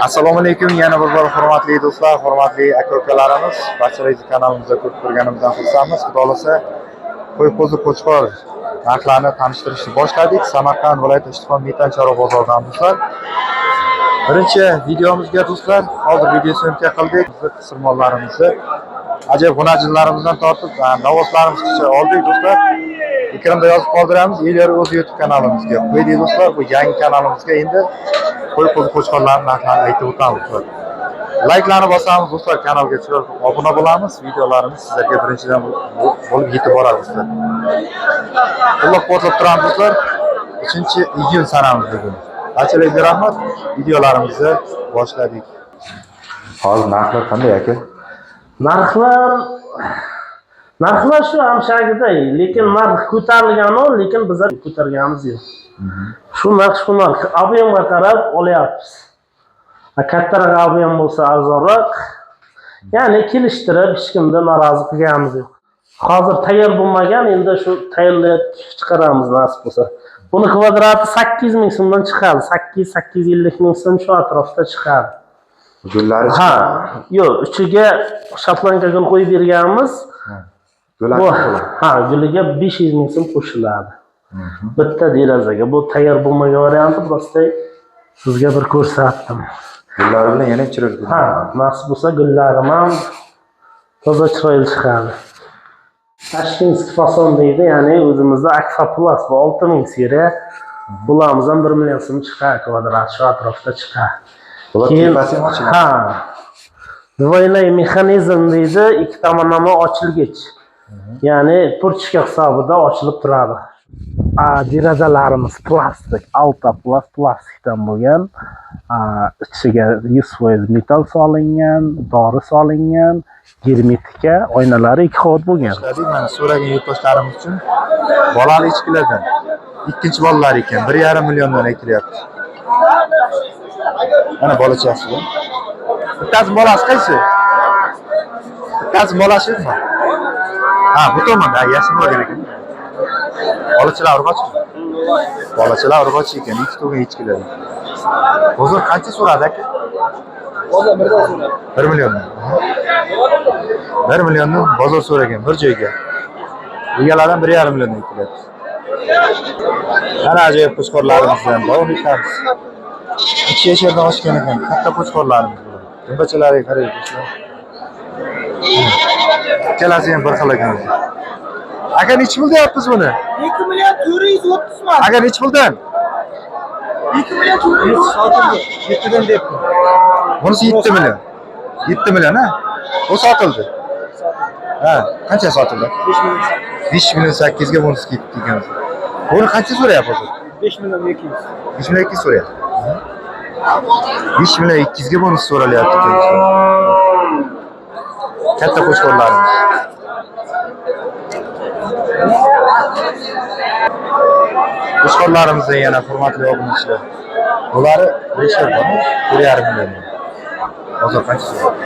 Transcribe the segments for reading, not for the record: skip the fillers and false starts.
Assalomu alaykum, yana bir bor hurmatli do'stlar, hurmatli aka-ukalarimiz. Barchalaringizni kanalimizda ko'rib turganimizdan xursandmiz. Xudo xolasa qo'y-qo'zi qo'chqor narxlarini tanishtirishni boshladik. Samarqand viloyati Ishtixon Metan Chorva bozoridan do'stlar. Birinchi videomizga do'stlar, hozir video syomka qildik. Biz qisirmonlarimizni ajoyib hunarchilarimizdan tortib, novostlarimizgacha oldik do'stlar. Ekranda yozib qoldiramiz. Elyor o'z YouTube kanalimizga. Qo'ydik do'stlar, bu yangi kanalimizga endi qo'y-qo'zi qo'chqorlarning narxlarini aytib o'tamiz. Layklarni bosamiz do'stlar, kanalga chiqib obuna bo'lamiz. Videolarimiz sizlarga birinchidan bo'lib yetib boradi do'stlar. Qo'llab-quvvatlab turamiz do'stlar. 3-iyun sanamiz bugun. Barchalarga rahmat. Videolarimizni boshladik. Hozir narxlar qanday aka? Narxlar shu hamshagiday, lekin narx ko'tarilgani, lekin biz ko'targanimiz yo'q. Shu narx. Ob'yemga qarab olyapmiz. Kattaroq ob'yem bo'lsa arzonroq. Ya'ni kelishtirib hech kimda norozi qilganimiz yo'q. Hozir tayyor bo'lmagan, endi shu tayyorlab chiqaramiz nasib bo'lsa. Buni kvadrati 8 ming so'mdan chiqadi. 8-850 ming so'm shu atrofda chiqadi. Gullari yo'q, ichiga shotlanka gul qo'yib berganmiz. Guliga 500 ming so'm qo'shiladi. Bitta derazaga. Bu tayyor bo'lmagan varianti, просто sizga bir ko'rsatdim. Gullari bilan yana chiroyli. Nasib bo'lsa gullarim ham toza chiroyli chiqadi. Tashkentskiy fason deydi, ya'ni o'zimizda Akfa Plus bu 6000 seriya. Bularimiz ham 1 million so'm chiqadi, kvadrat shu atrofda chiqadi. Keyin двойной mexanizm deydi, ikki tomonlama ochilgich. Ya'ni purchka hisobida ochilib turadi. Derazalarimiz plastik, alta plastikdan bo'lgan. Ichiga 100% metal solingan, dori solingan, germetika, oynalari 2 qavat bo'lgan. Mana so'ragan yurtdoshlarimiz uchun bolali ichkilardan ikkinchi bolalar ekan 1,5 milliondan aytilyapti. Mana bolachasi bu. Bittasi bolasi qaysi? Bittasi bolashimi? Bu tomonda yashin bo'lgan ekan. Bolachalar urg'och. Bolachalar urg'och ekan, ikki to'g'ri ichkilar. Hozir qancha so'radi aka? Bozor 1 so'radi. 1 milliondan. 1 milliondan bozor so'ragan bir joyga. Egalardan 1,5 milliondan aytilyapti. Mana ajoyib qo'chqorlarimizdan davom etamiz. 2 yashardan oshgan ekan, katta qo'chqorlarimiz bor. Dumbachalarga qaraysiz. Ikkalasi ham bir xil ekan. Aka nechi pul deyapsiz buni? 2 million 430 ming. Aka nechi puldan? 2 million 430 sotildi. 7dan debdi. Bunisi 7 million. 7 million ha? O sotildi. Qancha sotildi? 5 million 8 ga bunisi ketdi ekan. Buni qancha so'rayapsiz hozir? 5 million 200. 5 million 200 so'rayapti. 5 million 200 ga bonus so'ralyapti ekan. Katta qo'chqorlarimiz. Qo'chqorlarimizda yana hurmatli obunachilar. Bular 5 million, 1,5 million. Hozir qancha so'rayapti?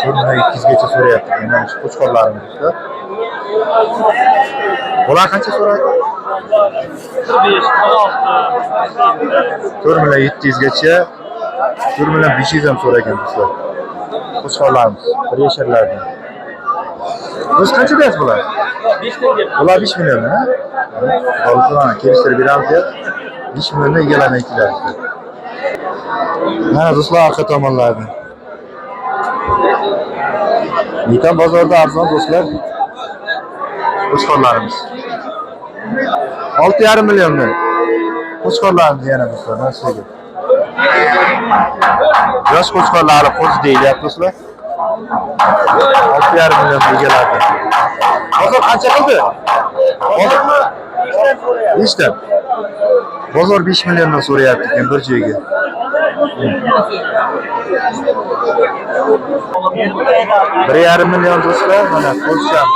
4 million 200 gacha so'rayapti. Mana shu qo'chqorlarimizda. Bular qancha so'rayapti? 4 million 700 gacha, 4 million 500 ham so'ragan do'stlar. Qo'chqorlarimiz, bir yasharlardan. Biz qancha deyapsiz bular? 5 dan debdi. Bular 5 million ha? Hozir kelishtirib beramiz deb 5 milliondan egalardan aytilyapti. Mana do'stlar orqa tomonlardan. Metan bozorda arzon do'stlar. Qo'chqorlarimiz. 6,5 milliondan. Qo'chqorlarimiz yana do'stlar, mana shu yerda. Yosh qo'chqorlari qo'zi deyilyapti do'stlar. 6,5 million egalardan. Bozor qancha qildi? Nechta? Bozor 5 milliondan so'rayapti ekan bir joyga. 1,5 million do'stlar, mana qo'lcham.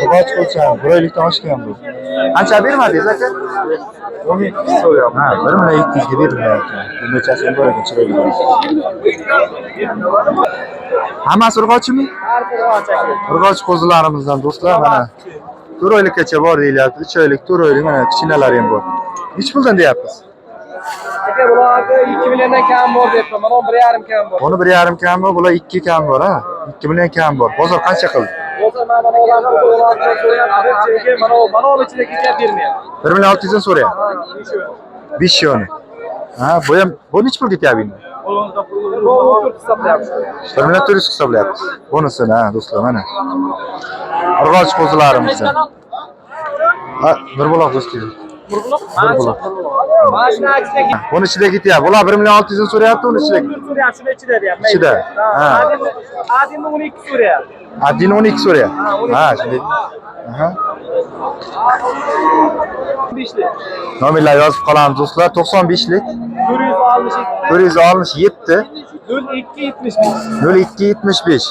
Urg'och qo'lcham, 1 oylikdan oshgan bu. Qancha bermadingiz aka? 12 so'rayapti. 1 million 200 ga berilmayapti. Bunchasi ham bor ekan chiroyli. Hammasi urg'ochmi? Urg'och qo'zilarimizdan do'stlar, mana 4 oylikgacha bor deyilyapti. 3 oylik, 4 oylik, mana kichkinalari ham bor. Nechi puldan deyapsiz? Aka bularga 2 milliondan kam bor debdi. Mana 1,5 kam bor. Buni 1,5 kam bor, bular 2 kam bor, ha. 2 million kam bor. Bozor qancha qildi? Bo'lsa mana ularni qo'yganlar so'rayapti. Mana ichida ketib bermayapti. 1 million 600 dan so'rayapti. 5 yoni. Ha, bu necha pul ketyapti endi? Bu 4 hisoblayapmiz. 1 million 400 hisoblayapti. Bunisini, ha, do'stlar, mana. Urg'och qo'zilarimiz. Ha, bir buloq do'stlar. Bir buloq. Mashina ichida Buni ichida ketyapti. Bular 1 million 600 dan so'rayapti, uni ichida. so'rayapti, shuni ichida deyapti. Ichida. Ha. Adini 12 so'rayapti. Adini 12 so'rayapti. Ha, shunday. Aha. 5lik. Nomerlar yozib qolamiz do'stlar. 95lik 467 467 02 75. 0275.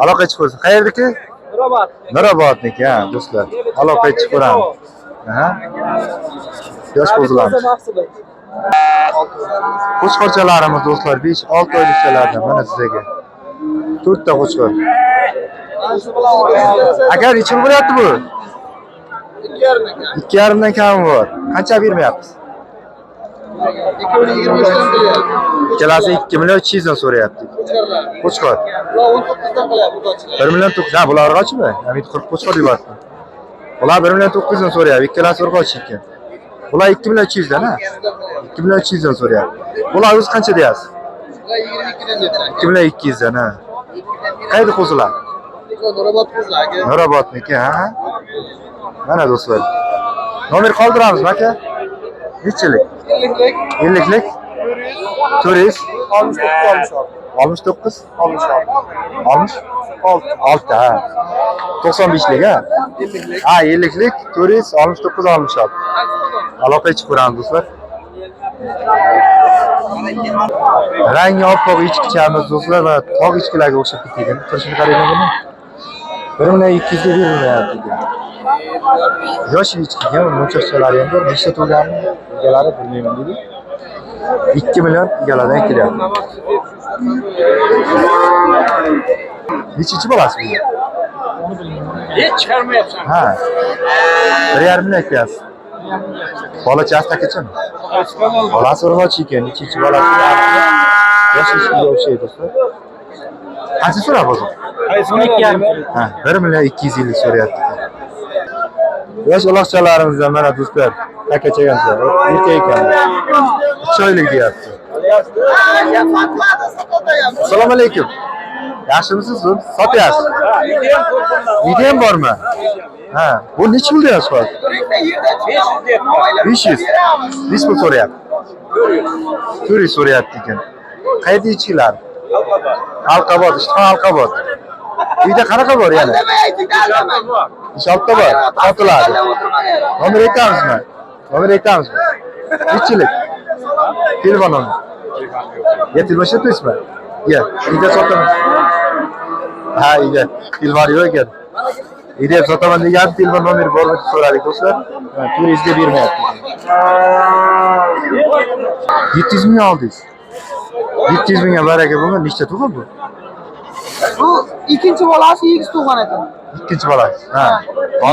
Aloqa chiqib ko'rsin. Qayerdaki? Nurobod. Nurobodniki, ha, do'stlar. Aloqa chiqib ko'ramiz. Aha. Yosh qo'zilarimiz. Qo'chqorchalarimiz do'stlar 5-6 oylikchalardan mana sizga. 4 ta qo'chqor. Agar necha pul bo'lyapti bu? 2,5 dan kam bor. Qancha bermayapsiz? 2025 dan qilyapti. Ikkalasi 2 million 300 dan so'rayapti. Qo'chqor. Ular 19 dan qilyapti qo'chqor. 1 million 900. Ha, bular urg'ochmi? Hamid 40 qo'chqor yubordi. Bular 1 million 900 dan so'rayapti. Ikkalasi urg'och ekan. Bular 2 million 300 dan, ha? 2 million 300 dan so'rayapti. Bular o'zi qancha deyapsiz? Ular 22 dan debdi. 2 million 200 dan, ha. Qayerda qo'zilar? Nurobod qo'zilar aka. Nurobodniki, ha? Mana do'stlar. Nomer qoldiramizmi aka? Nechilik? 50lik 400 69 66 ha. 95lik, ha? Ha, 50lik 400 69 66. Aloqa chiqib ko'ramiz do'stlar. Rangi oppoq echkichamiz do'stlar va tog' echkilarga o'xshab ketgan. Turishini qarang buni. 1 million 200 ga berilmayapti ekan. Yosh echkiga mo'chaqchalari ham bor. Nechta to'lganini egalari bilmayman dedi. 2 million egalaridan kelyapti. Nechinchi bolasi bu? Hech chiqarmayapsan. Ha. 1,5 million aytyapsiz. Bolachasi takachimi? Bolasi urg'och ekan. Nechinchi bolasi? Yosh echkiga o'xshaydi do'stlar. Qancha so'rab bozor? 12,5. Ha, 1 million 250 so'rayapti. Yosh uloqchalarimizdan mana do'stlar, takachagancha, erkak ekan. 3 oylik deyapti. Assalomu alaykum. Yaxshimisiz? Sotyapsiz? Videom bormi? Ha, bu necha pul deyapsiz hozir? 500. 5 pul so'rayapti. 400 so'rayapti ekan. Qayerda ichkilar? Halqabod, ishxon Halqabod. Uyda qanaqa bor yana? Ish oltita bor, sotiladi. Nomer aytamizmi? Nomer aytamizmi? Nechilik? Telefon nomer. Ya telefon ishlatasizmi? Ya, uyda sotaman. Ha, uyda. Telefon yo'q ekan. Uyda sotaman degan telefon nomeri bormi deb so'radik do'stlar. 400 ga bermayapti. 700 ming oldingiz. 700 mingga baraka bo'lgan, nechta tug'an bu? Bu ikkinchi bolasi egiz tug'an ekan. Ikkinchi bolasi. Ha.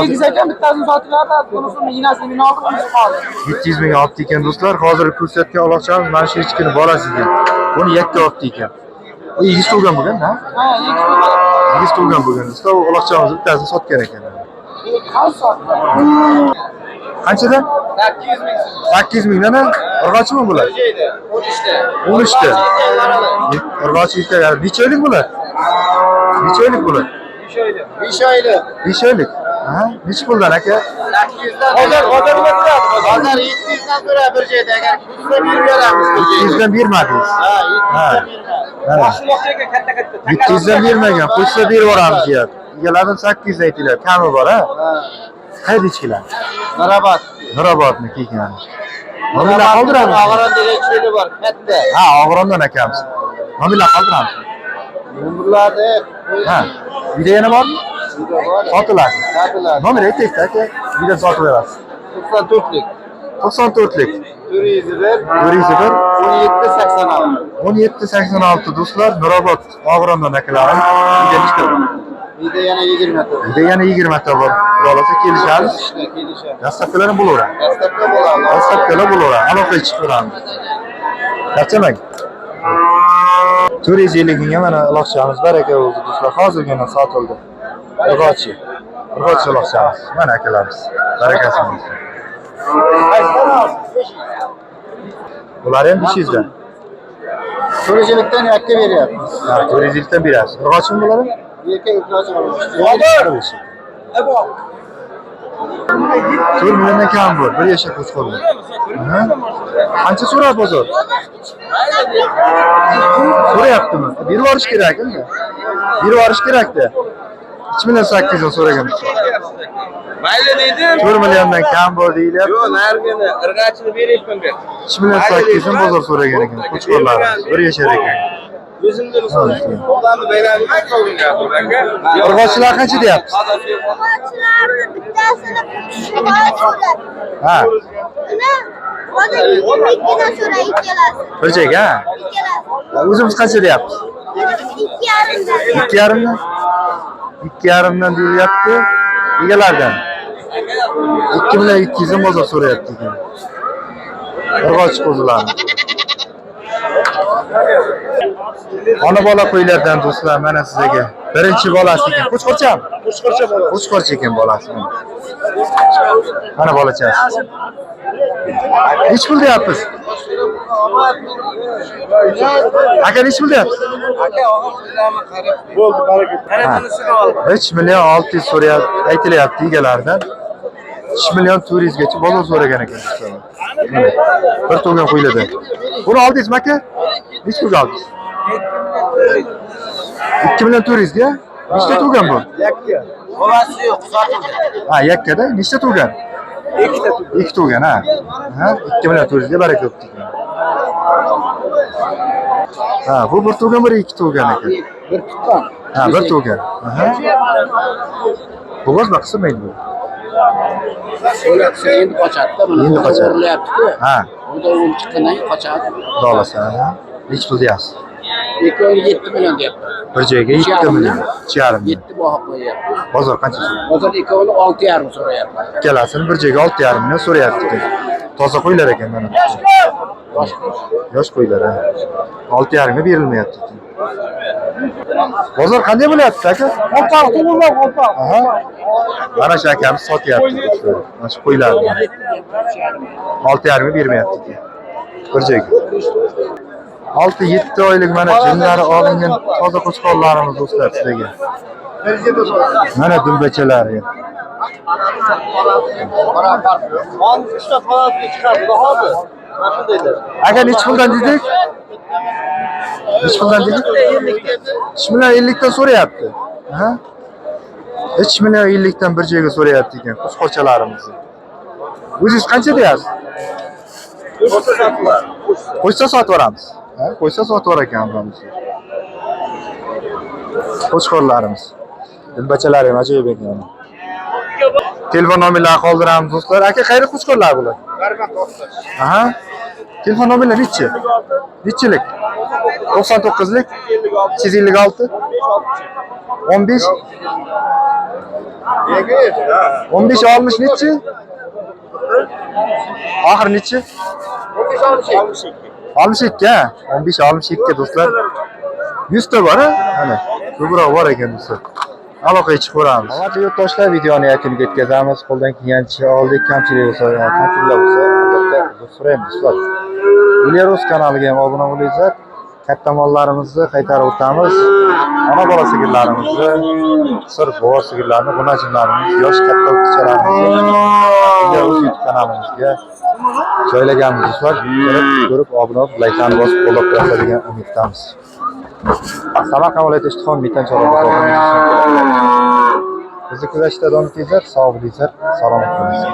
Egiz ekan, bittasini sotiladi, bunisini inasini oldi, bunisi qoldi. 700 ming olibdi ekan do'stlar. Hozir ko'rsatgan uloqchamiz mana shu echkini bolasi ekan. Buni yakka olibdi ekan. Bu egiz tug'an bo'lgan, ha? Ha, egiz tug'an. Egiz tug'an bo'lgan do'stlar. U uloqchamiz bittasini sotgan ekan. Qanchadan? 800 ming. 800 mingdan, urg'ochmi bular? 13 ta. Urg'och echki. Necha oylik bular? Necha oylik bular? 5 oylik. 5 oylik. Ha, necha puldan aka? 800 dan. Hozir Hozir 700 dan so'ra bir joyda agar tutsa berib beramiz. 700 dan bermadingiz. Ha, 700 dan beramiz. Ha. Mashinaga katta-katta. 700 dan bermagan, qo'shsa berib yuboramiz deyapti. Egalardan 800 aytinglar, kami bor, ha? Qayerda ichkilar? Nurobod. Nurobodniki ekan. Nomerlar qoldiramiz. Og'ron degan cho'li bor, katta. Ha, Og'rondan akamiz. Nomerlar qoldiramiz. Nomerlarni Ha. Uyda yana bormi? Sotiladi. sotiladi. Nomer aytaylik aka. Uyda sotib berasiz. 94lik. 94lik 401 401 1786. 1786 do'stlar, Nurobod Og'rondan akalarim. Uyda nechta? Uyda yana 20 ta. Uyda yana 20 ta bor. Xudo kelishamiz. Kelishadi. Dastlabkilar bo'laveradi. Dastlabda bo'ladi. Dastlabkilar bo'laveradi. Aloqaga chiqib turamiz. Qachonang? 450 mingga mana uloqchamiz baraka bo'ldi do'stlar. Hozirgina sotildi. Urg'ochi. Urg'ochi uloqchamiz. Mana akalarimiz. Barakasi bo'lsin. Bular ham 500 dan. So'raychilikdan yakka beryapmiz. Ha, 450 dan berasiz. Urg'ochimi bular? Yakka urg'ochi olamiz. 4 milliondan kam bor. Bir yashak qo'chqorlar. Qancha so'rab bozor? So'rayaptimi? Berib yuborish kerak-da. Berib yuborish kerak-da. 3 million 800 dan so'ragan. Mayli dedim. 4 milliondan kam bor deyilyapti. Yo'q, narigini irg'achini berayapman ben. 3 million 800 dan bozor so'ragan ekan. Qo'chqorlar. Bir yashar ekan. O'zimda misol odamni bayramini qildim aka. Urg'ochilar qancha deyapsiz? Urg'ochilarni bittasini urg'ochilar. Ha, Uni hozir 22 dan so'ra ikkalasi. bir joyga. Ikkalasi. O'zimiz qancha deyapmiz? 2,5 dan. 2,5 dan. 2,5 dan deyilyapti. Egalardan. 2 million 200 dan bozor so'rayapti ekan. Urg'ochi qo'zilarni. Ona bola qo'ylardan do'stlar mana sizga. Birinchi bolasi ekan. Qo'chqorcham? Qo'shqorcha bo'ladi. Qo'chqorcha ekan bolasi. Mana bolachasi. Nech pul deyapsiz? Aka nech pul deyapsiz? Aka og'amlarni qarab. Bo'ldi, baraka. Qaramasini oldim. 3 million 600 so'rayapti, aytilyapti egalaridan. 3 million 400 gacha bozor so'ragan ekan do'stlar. Mana bir to'lgan qo'ylardan. Buni oldingizmi aka? Nech pulga oldingiz? 2 million 400 ga? Nechta to'lgan bu? Yakka. Bolasi yo'q, sotildi. Ha, yakkada nechta to'lgan? 2 ta. 2 to'lgan, ha. Ha, 2 million 400 ga baraka o'tdi ekan. Ha, bu bir to'lgan, bir 2 to'lgan ekan. Bir tuqqan. Ha, bir to'lgan. Aha. Bu o'zma qismaydi bu. O'ylabsa endi qochadi-da, mana Endi qochadi. Urilyapti-ku. Ha, Unda o'yin chiqqandan keyin qochadi. xudo olasa. Nech pul deyapsiz? Eko'ni 7 million deyapti. Bir joyga 7 million, 3,5 million. 7 baho qo'yyapti. Bozor qancha so'rayapti? Hozir eko'ni 6,5 so'rayapti. Ikkalasini bir joyga 6,5 million so'rayapti ekan. Toza qo'ylar ekan mana. Yosh qo'ylar, ha. 6,5 ga berilmayapti ekan. Bozor qanday bo'lyapti aka? Qo'rqoq to'g'rilar, qo'rqoq. Aha. Mana shu akamiz sotyapti do'stlar. Mana shu qo'ylarni 6,5 ga bermayapti ekan. Bir joyga. 6-7 oylik mana jinlari olingan toza qo'chqorlarimiz do'stlar sizlarga. Mana dumbachalari. O'n 3 ta faoliyatga chiqadi, hozir. Mana shundaylar. Aka nech puldan dedik? Nech puldan dedik? 3 million 50 dan so'rayapti. Ha? 3 million 50 dan bir joyga so'rayapti ekan qo'chqorchalarimizni. O'zingiz qancha deyapsiz? Qo'ysa sotib yuboramiz. Ha? Qo'ysa sotib yuborar ekan biz. Qo'chqorlarimiz. Dilbachalari ham ajoyib ekan. Telefon nomerlarini qoldiramiz do'stlar. Aka qayerda qo'chqorlar bular? Aha. Telefon nomerlari nechi? Nechilik? 99lik 356 15 15 60 nechi? Oxir nechi? 62 ha? 15 62 do'stlar. 100 ta bor ha? Mana. Ko'proq bor ekan do'stlar. Aloqaga chiqib ko'ramiz. Hurmatli yurtdoshlar, videoni yakuniga yetkazamiz. Qo'ldan kelgancha oldik, kamchilik bo'lsa, ta'tillar bo'lsa, albatta uzr so'raymiz do'stlar. Ilya.Rus kanaliga ham obuna bo'linglar. Katta mollarimizni qaytarib o'tamiz. Ona bola sigirlarimizni, sir bo'r sigirlarni, bunajimlarimiz, yosh katta o'quvchilarimizni Ilya.Rus YouTube kanalimizga joylaganmiz do'stlar. Ko'rib, obuna bo'lib, layklarni bosib qo'llab turasizlar degan umiddamiz. Samarqand viloyati Ishtixon Metanchorlar bozorining bizni kuzatishda davom etingizlar. Sog' bo'linglar, salomat bo'linglar.